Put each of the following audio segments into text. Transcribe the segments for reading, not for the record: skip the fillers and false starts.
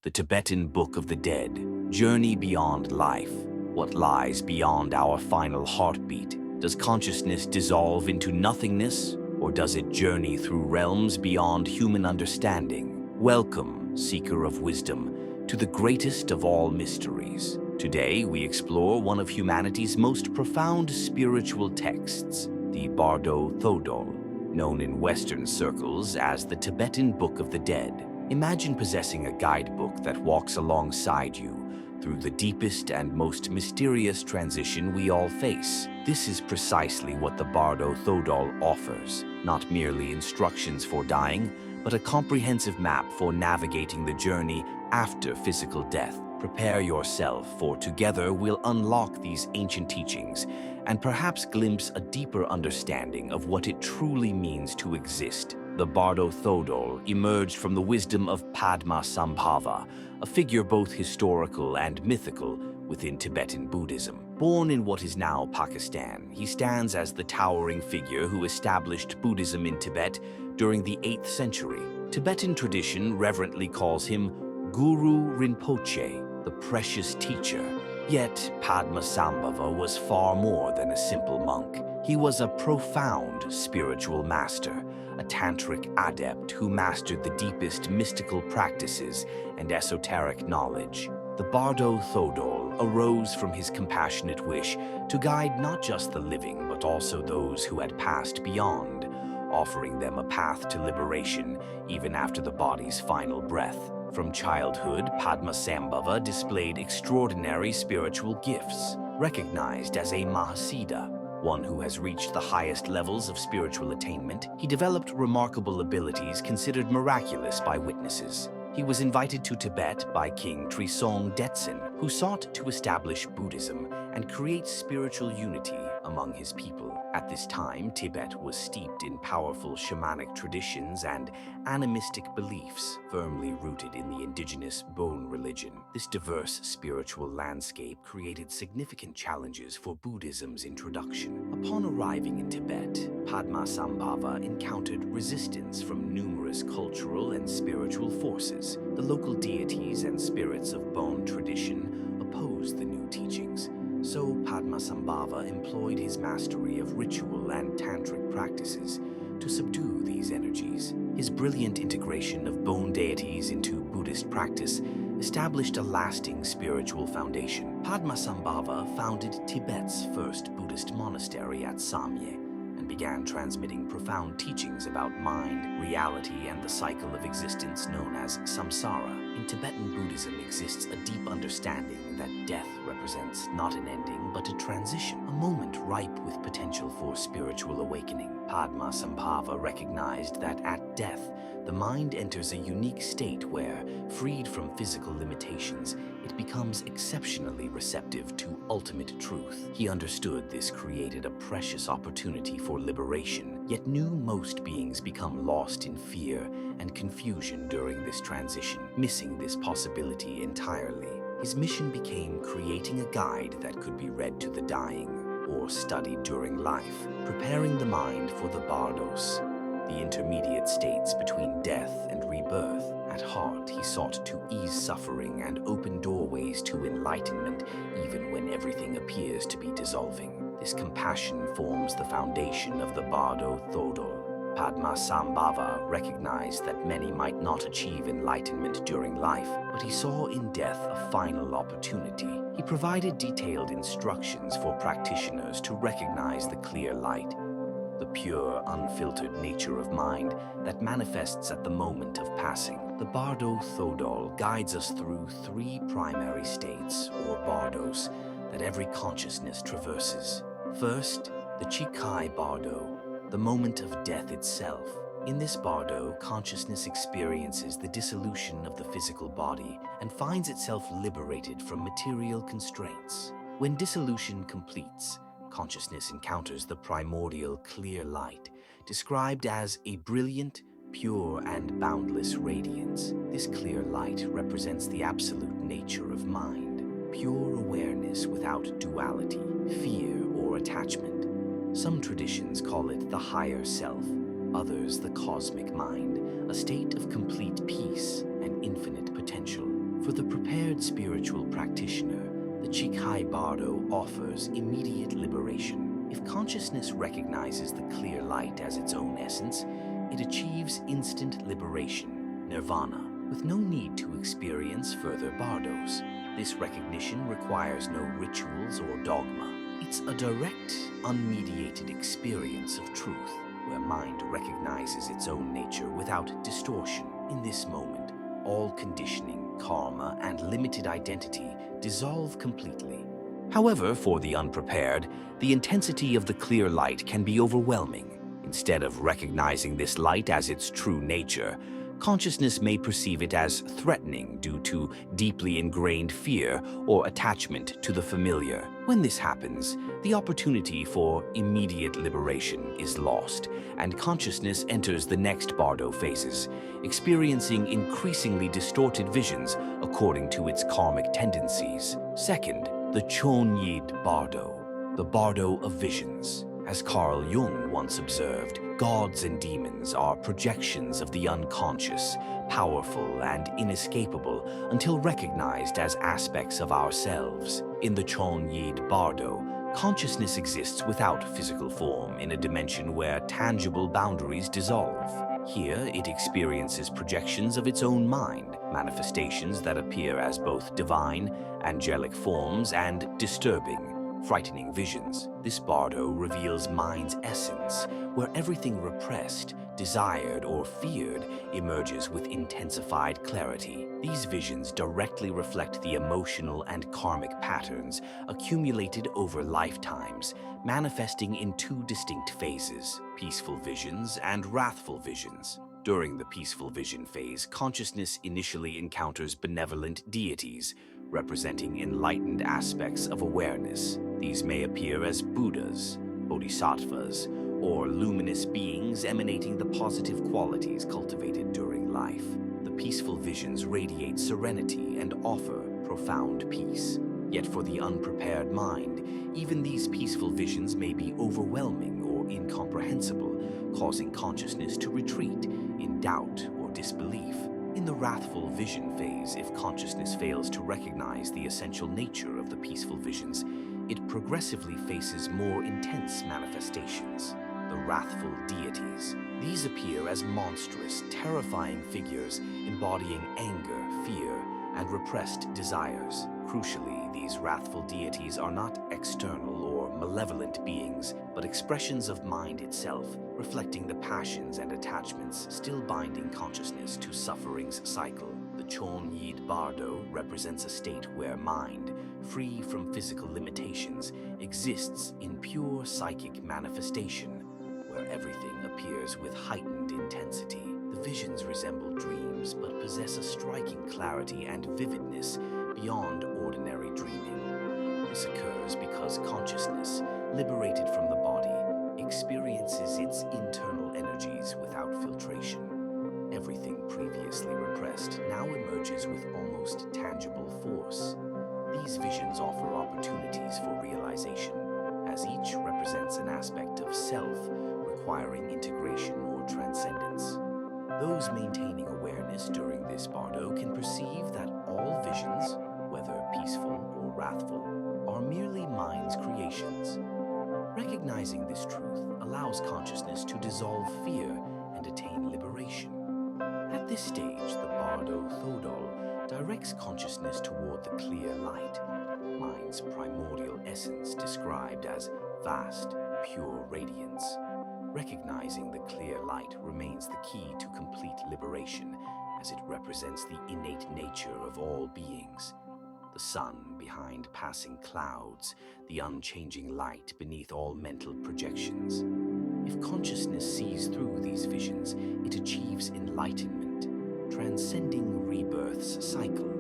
The Tibetan Book of the Dead, Journey Beyond Life. What lies beyond our final heartbeat? Does consciousness dissolve into nothingness, or does it journey through realms beyond human understanding? Welcome, seeker of wisdom, to the greatest of all mysteries. Today, we explore one of humanity's most profound spiritual texts, the Bardo Thodol, known in Western circles as the Tibetan Book of the Dead. Imagine possessing a guidebook that walks alongside you through the deepest and most mysterious transition we all face. This is precisely what the Bardo Thodol offers, not merely instructions for dying, but a comprehensive map for navigating the journey after physical death. Prepare yourself, for together we'll unlock these ancient teachings and perhaps glimpse a deeper understanding of what it truly means to exist. The Bardo Thodol emerged from the wisdom of Padmasambhava, a figure both historical and mythical within Tibetan Buddhism. Born in what is now Pakistan, he stands as the towering figure who established Buddhism in Tibet during the 8th century. Tibetan tradition reverently calls him Guru Rinpoche, the precious teacher. Yet Padmasambhava was far more than a simple monk. He was a profound spiritual master, a tantric adept who mastered the deepest mystical practices and esoteric knowledge. The Bardo Thodol arose from his compassionate wish to guide not just the living but also those who had passed beyond, offering them a path to liberation even after the body's final breath. From childhood, Padmasambhava displayed extraordinary spiritual gifts, recognized as a Mahasiddha, one who has reached the highest levels of spiritual attainment. He developed remarkable abilities considered miraculous by witnesses. He was invited to Tibet by King Trisong Detsen, who sought to establish Buddhism and create spiritual unity among his people. At this time, Tibet was steeped in powerful shamanic traditions and animistic beliefs firmly rooted in the indigenous Bon religion. This diverse spiritual landscape created significant challenges for Buddhism's introduction. Upon arriving in Tibet, Padmasambhava encountered resistance from numerous cultural and spiritual forces. The local deities and spirits of Bon tradition opposed the new teachings. So Padmasambhava employed his mastery of ritual and tantric practices to subdue these energies. His brilliant integration of Bon deities into Buddhist practice established a lasting spiritual foundation. Padmasambhava founded Tibet's first Buddhist monastery at Samye and began transmitting profound teachings about mind, reality, and the cycle of existence known as samsara. In Tibetan Buddhism exists a deep understanding that death represents not an ending but a transition, a moment ripe with potential for spiritual awakening. Padmasambhava recognized that at death, the mind enters a unique state where, freed from physical limitations, it becomes exceptionally receptive to ultimate truth. He understood this created a precious opportunity for liberation, yet knew most beings become lost in fear and confusion during this transition, missing this possibility entirely. His mission became creating a guide that could be read to the dying or studied during life, preparing the mind for the bardos, the intermediate states between death and rebirth. At heart, he sought to ease suffering and open doorways to enlightenment even when everything appears to be dissolving. This compassion forms the foundation of the Bardo Thodol. Padmasambhava recognized that many might not achieve enlightenment during life, but he saw in death a final opportunity. He provided detailed instructions for practitioners to recognize the clear light, the pure, unfiltered nature of mind that manifests at the moment of passing. The Bardo Thodol guides us through 3 primary states, or bardos, that every consciousness traverses. First, the Chikai Bardo, the moment of death itself. In this bardo, consciousness experiences the dissolution of the physical body and finds itself liberated from material constraints. When dissolution completes, consciousness encounters the primordial clear light, described as a brilliant, pure, and boundless radiance. This clear light represents the absolute nature of mind, pure awareness without duality, fear, or attachment. Some traditions call it the higher self, others the cosmic mind, a state of complete peace and infinite potential. For the prepared spiritual practitioner, the Chikhai Bardo offers immediate liberation. If consciousness recognizes the clear light as its own essence, it achieves instant liberation, nirvana, with no need to experience further bardos. This recognition requires no rituals or dogma. It's a direct, unmediated experience of truth, where mind recognizes its own nature without distortion. In this moment, all conditioning, karma, and limited identity dissolve completely. However, for the unprepared, the intensity of the clear light can be overwhelming. Instead of recognizing this light as its true nature, consciousness may perceive it as threatening due to deeply ingrained fear or attachment to the familiar. When this happens, the opportunity for immediate liberation is lost, and consciousness enters the next bardo phases, experiencing increasingly distorted visions according to its karmic tendencies. Second, the Chonyid Bardo, the bardo of visions. As Carl Jung once observed, gods and demons are projections of the unconscious, powerful and inescapable until recognized as aspects of ourselves. In the Chonyid Bardo, consciousness exists without physical form in a dimension where tangible boundaries dissolve. Here, it experiences projections of its own mind, manifestations that appear as both divine, angelic forms and disturbing, frightening visions. This bardo reveals mind's essence, where everything repressed, desired, or feared emerges with intensified clarity. These visions directly reflect the emotional and karmic patterns accumulated over lifetimes, manifesting in two distinct phases: peaceful visions and wrathful visions. During the peaceful vision phase, consciousness initially encounters benevolent deities, representing enlightened aspects of awareness. These may appear as Buddhas, bodhisattvas, or luminous beings emanating the positive qualities cultivated during life. The peaceful visions radiate serenity and offer profound peace. Yet for the unprepared mind, even these peaceful visions may be overwhelming or incomprehensible, causing consciousness to retreat in doubt or disbelief. In the wrathful vision phase, if consciousness fails to recognize the essential nature of the peaceful visions, it progressively faces more intense manifestations, the wrathful deities. These appear as monstrous, terrifying figures embodying anger, fear, and repressed desires. Crucially, these wrathful deities are not external or malevolent beings, but expressions of mind itself, reflecting the passions and attachments still binding consciousness to suffering's cycle. The Chonyid Bardo represents a state where mind, free from physical limitations, exists in pure psychic manifestation, where everything appears with heightened intensity. The visions resemble dreams, but possess a striking clarity and vividness beyond ordinary dreaming. This occurs because consciousness, liberated from the body, experiences its internal energies without filtration. Everything previously repressed now emerges with almost tangible force. These visions offer opportunities for realization, as each represents an aspect of self requiring integration or transcendence. Those maintaining awareness during this bardo can perceive that all visions, whether peaceful or wrathful, are merely mind's creations. Recognizing this truth allows consciousness to dissolve fear and attain liberation. At this stage, the bardo thodol directs consciousness toward the clear light, mind's primordial essence described as vast, pure radiance. Recognizing the clear light remains the key to complete liberation, as it represents the innate nature of all beings. The sun behind passing clouds, the unchanging light beneath all mental projections. If consciousness sees through these visions, it achieves enlightenment, transcending rebirth's cycle.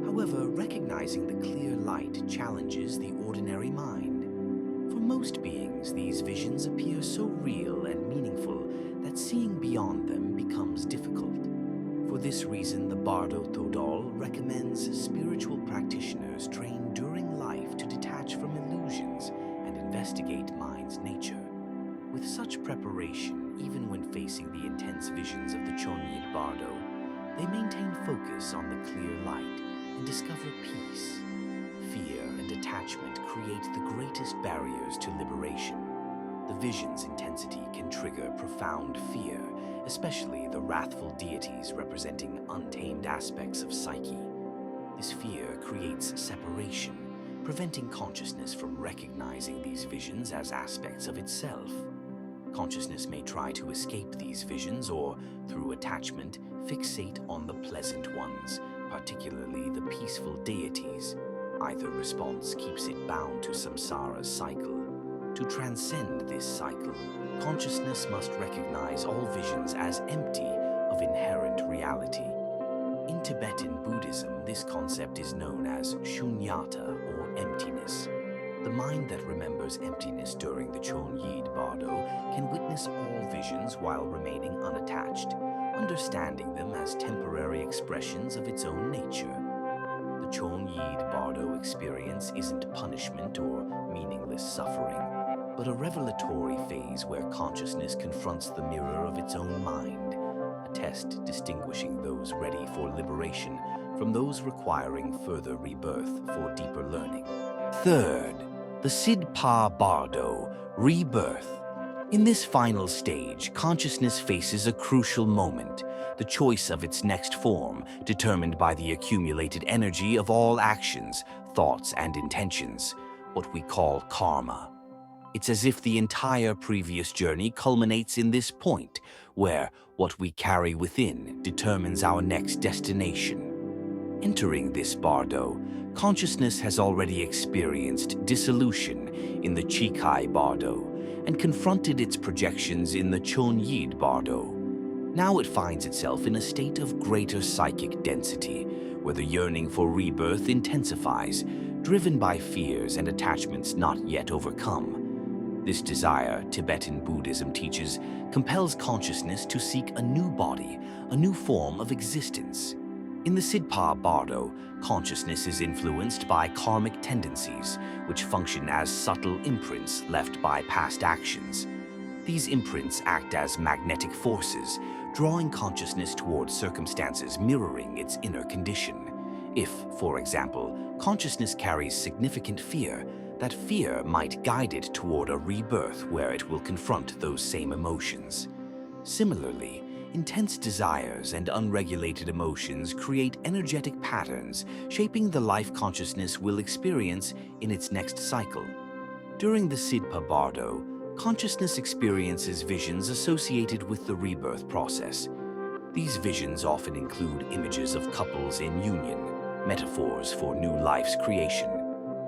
However, recognizing the clear light challenges the ordinary mind. For most beings, these visions appear so real and meaningful that seeing beyond them becomes difficult. For this reason, the Bardo Thodol recommends spiritual practitioners train during life to detach from illusions and investigate mind's nature. With such preparation, even when facing the intense visions of the Chonyid Bardo, they maintain focus on the clear light, and discover peace. Fear and attachment create the greatest barriers to liberation. The vision's intensity can trigger profound fear, especially the wrathful deities representing untamed aspects of psyche. This fear creates separation, preventing consciousness from recognizing these visions as aspects of itself. Consciousness may try to escape these visions or, through attachment, fixate on the pleasant ones, particularly the peaceful deities. Either response keeps it bound to samsara's cycle. To transcend this cycle, consciousness must recognize all visions as empty of inherent reality. In Tibetan Buddhism, this concept is known as shunyata, or emptiness. The mind that remembers emptiness during the Chonyid Bardo can witness all visions while remaining unattached, understanding them as temporary expressions of its own nature. The Chonyid Bardo experience isn't punishment or meaningless suffering, but a revelatory phase where consciousness confronts the mirror of its own mind, a test distinguishing those ready for liberation from those requiring further rebirth for deeper learning. Third, the Sidpa Bardo, rebirth. In this final stage, consciousness faces a crucial moment, the choice of its next form, determined by the accumulated energy of all actions, thoughts, and intentions, what we call karma. It's as if the entire previous journey culminates in this point, where what we carry within determines our next destination. Entering this bardo, consciousness has already experienced dissolution in the Chikai bardo and confronted its projections in the Chonyid bardo. Now it finds itself in a state of greater psychic density, where the yearning for rebirth intensifies, driven by fears and attachments not yet overcome. This desire, Tibetan Buddhism teaches, compels consciousness to seek a new body, a new form of existence. In the Sidpa Bardo, consciousness is influenced by karmic tendencies, which function as subtle imprints left by past actions. These imprints act as magnetic forces, drawing consciousness towards circumstances mirroring its inner condition. If, for example, consciousness carries significant fear, that fear might guide it toward a rebirth where it will confront those same emotions. Similarly, intense desires and unregulated emotions create energetic patterns, shaping the life consciousness will experience in its next cycle. During the Sidpa Bardo, consciousness experiences visions associated with the rebirth process. These visions often include images of couples in union, metaphors for new life's creation.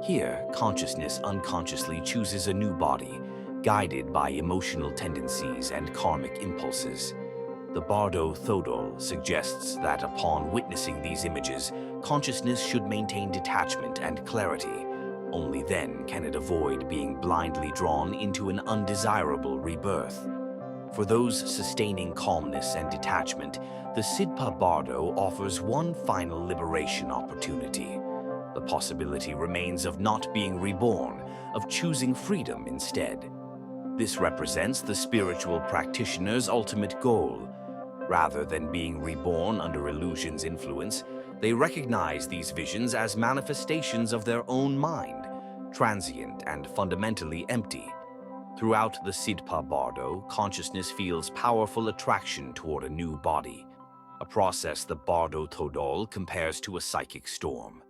Here, consciousness unconsciously chooses a new body, guided by emotional tendencies and karmic impulses. The Bardo Thodol suggests that upon witnessing these images, consciousness should maintain detachment and clarity. Only then can it avoid being blindly drawn into an undesirable rebirth. For those sustaining calmness and detachment, the Sidpa Bardo offers one final liberation opportunity. The possibility remains of not being reborn, of choosing freedom instead. This represents the spiritual practitioner's ultimate goal. Rather than being reborn under illusion's influence, they recognize these visions as manifestations of their own mind, transient and fundamentally empty. Throughout the Sidpa Bardo, consciousness feels powerful attraction toward a new body, a process the Bardo Thodol compares to a psychic storm.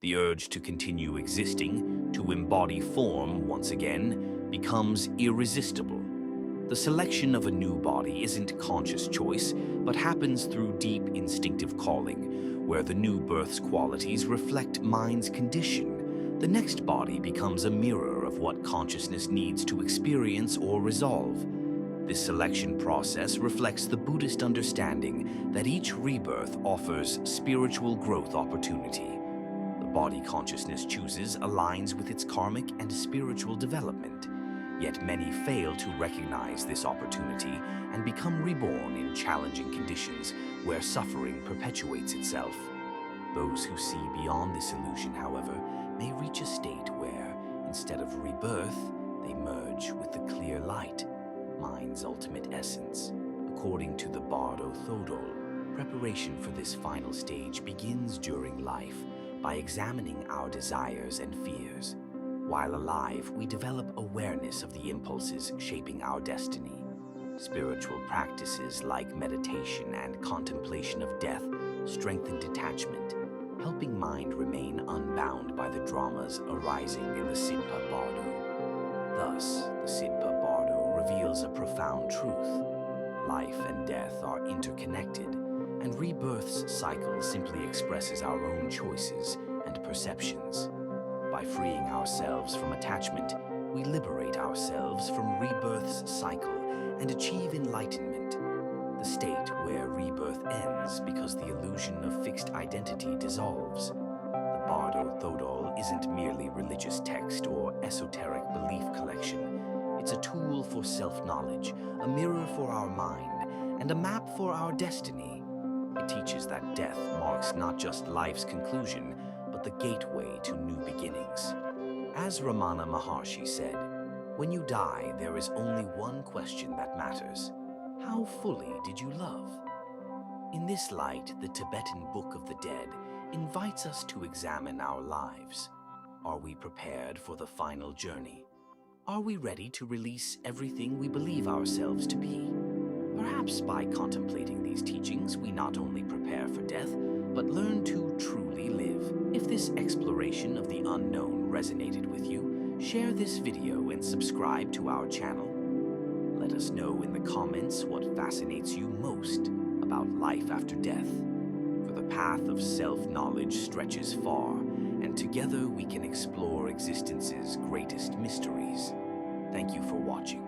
The urge to continue existing, to embody form once again, becomes irresistible. The selection of a new body isn't conscious choice, but happens through deep instinctive calling, where the new birth's qualities reflect mind's condition. The next body becomes a mirror of what consciousness needs to experience or resolve. This selection process reflects the Buddhist understanding that each rebirth offers spiritual growth opportunity. The body consciousness chooses aligns with its karmic and spiritual development. Yet many fail to recognize this opportunity and become reborn in challenging conditions where suffering perpetuates itself. Those who see beyond this illusion, however, may reach a state where, instead of rebirth, they merge with the clear light, mind's ultimate essence. According to the Bardo Thodol, preparation for this final stage begins during life, by examining our desires and fears. While alive, we develop awareness of the impulses shaping our destiny. Spiritual practices like meditation and contemplation of death strengthen detachment, helping mind remain unbound by the dramas arising in the Sidpa Bardo. Thus, the Sidpa Bardo reveals a profound truth. Life and death are interconnected, and rebirth's cycle simply expresses our own choices and perceptions. By freeing ourselves from attachment, we liberate ourselves from rebirth's cycle and achieve enlightenment, the state where rebirth ends because the illusion of fixed identity dissolves. The Bardo Thodol isn't merely religious text or esoteric belief collection. It's a tool for self-knowledge, a mirror for our mind, and a map for our destiny. It teaches that death marks not just life's conclusion, but the gateway to new beginnings. As Ramana Maharshi said, "When you die, there is only one question that matters. How fully did you love?" In this light, the Tibetan Book of the Dead invites us to examine our lives. Are we prepared for the final journey? Are we ready to release everything we believe ourselves to be? Perhaps by contemplating these teachings, we not only prepare for death, but learn to truly live. If this exploration of the unknown resonated with you, share this video and subscribe to our channel. Let us know in the comments what fascinates you most about life after death. For the path of self-knowledge stretches far, and together we can explore existence's greatest mysteries. Thank you for watching.